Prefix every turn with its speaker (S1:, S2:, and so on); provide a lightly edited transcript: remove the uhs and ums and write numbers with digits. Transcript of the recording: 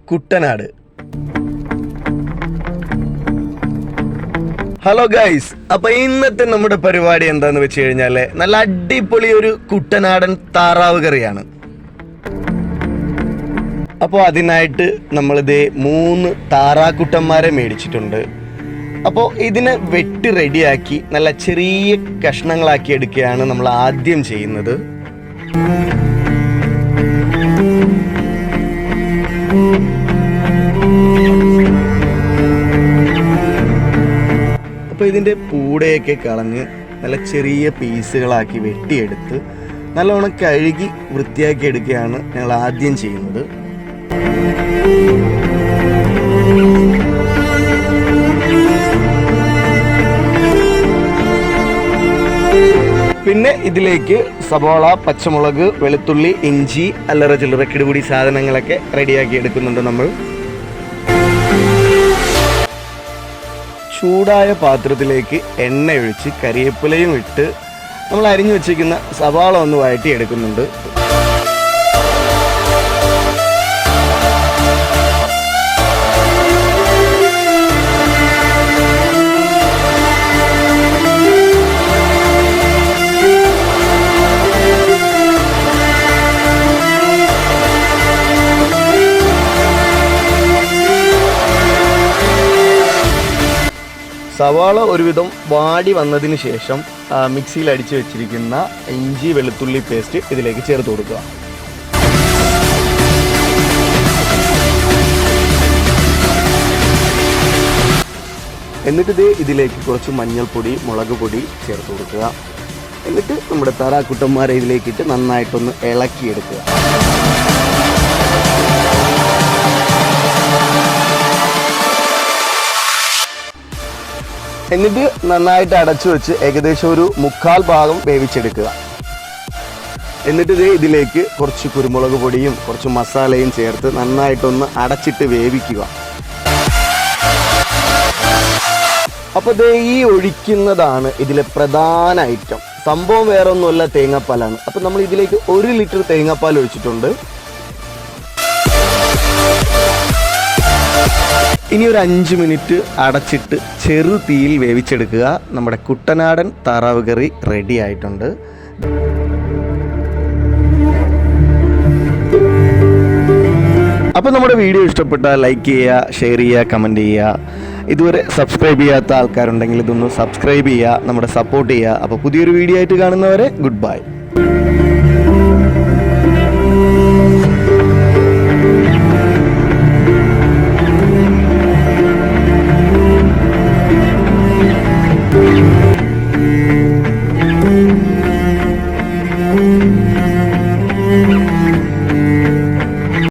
S1: Kuttanad. Hello guys, അപ്പൊ ഇന്നത്തെ നമ്മുടെ പരിപാടി എന്താന്ന് വെച്ച് കഴിഞ്ഞാല് നല്ല അടിപൊളി ഒരു കുട്ടനാടൻ താറാവ് കറിയാണ്. അപ്പോൾ അതിനായിട്ട് നമ്മളിത് 3 താറാക്കുട്ടന്മാരെ മേടിച്ചിട്ടുണ്ട്. അപ്പോൾ ഇതിനെ വെട്ടി റെഡിയാക്കി നല്ല ചെറിയ കഷ്ണങ്ങളാക്കി എടുക്കുകയാണ് നമ്മൾ ആദ്യം ചെയ്യുന്നത്. അപ്പോൾ ഇതിൻ്റെ പൂടയൊക്കെ കളഞ്ഞ് നല്ല ചെറിയ പീസുകളാക്കി വെട്ടിയെടുത്ത് നല്ലവണ്ണം കഴുകി വൃത്തിയാക്കി എടുക്കുകയാണ് ഞങ്ങൾ ആദ്യം ചെയ്യുന്നത്. പിന്നെ ഇതിലേക്ക് സവാള, പച്ചമുളക്, വെളുത്തുള്ളി, ഇഞ്ചി, അല്ലറ ചില്ലറ കിടുകൂടി സാധനങ്ങളൊക്കെ റെഡിയാക്കി എടുക്കുന്നുണ്ട് നമ്മൾ. ചൂടായ പാത്രത്തിലേക്ക് എണ്ണ ഒഴിച്ച് കരിവേപ്പിലയും ഇട്ട് നമ്മൾ അരിഞ്ഞു വെച്ചിരിക്കുന്ന സവാള ഒന്ന് വഴറ്റി എടുക്കുന്നുണ്ട്. സവാള ഒരുവിധം വാടി വന്നതിന് ശേഷം മിക്സിയിൽ അടിച്ച് വെച്ചിരിക്കുന്ന ഇഞ്ചി വെളുത്തുള്ളി പേസ്റ്റ് ഇതിലേക്ക് ചേർത്ത് കൊടുക്കുക. എന്നിട്ട് ഇതിലേക്ക് കുറച്ച് മഞ്ഞൾപ്പൊടി, മുളക് പൊടി ചേർത്ത് കൊടുക്കുക. എന്നിട്ട് നമ്മുടെ താറാക്കുട്ടന്മാരെ ഇതിലേക്കിട്ട് നന്നായിട്ടൊന്ന് ഇളക്കിയെടുക്കുക. എന്നിട്ട് നന്നായിട്ട് അടച്ചു വെച്ച് ഏകദേശം ഒരു 1/4 ഭാഗം വേവിച്ചെടുക്കുക. എന്നിട്ട് ഇതിലേക്ക് കുറച്ച് കുരുമുളക് പൊടിയും കുറച്ച് മസാലയും ചേർത്ത് നന്നായിട്ടൊന്ന് അടച്ചിട്ട് വേവിക്കുക. അപ്പോൾ ഈ ഒഴിക്കുന്നതാണ് ഇതിലെ പ്രധാന ഐറ്റം. സംഭവം വേറെ ഒന്നുമല്ല, തേങ്ങാപ്പാലാണ്. അപ്പോൾ നമ്മൾ ഇതിലേക്ക് 1 ലിറ്റർ തേങ്ങാപ്പാൽ ഒഴിച്ചിട്ടുണ്ട്. ഇനി ഒരു 5 മിനിറ്റ് അടച്ചിട്ട് ചെറു തീയിൽ വേവിച്ചെടുക്കുക. നമ്മുടെ കുട്ടനാടൻ താറാവ് കറി റെഡി ആയിട്ടുണ്ട്. അപ്പോൾ നമ്മുടെ വീഡിയോ ഇഷ്ടപ്പെട്ടാൽ ലൈക്ക് ചെയ്യുക, ഷെയർ ചെയ്യുക, കമൻറ്റ് ചെയ്യുക. ഇതുവരെ സബ്സ്ക്രൈബ് ചെയ്യാത്ത ആൾക്കാരുണ്ടെങ്കിൽ ഇതൊന്ന് സബ്സ്ക്രൈബ് ചെയ്യുക, നമ്മുടെ സപ്പോർട്ട് ചെയ്യുക. അപ്പോൾ പുതിയൊരു വീഡിയോ ആയിട്ട് കാണുന്നവരെ ഗുഡ് ബൈ.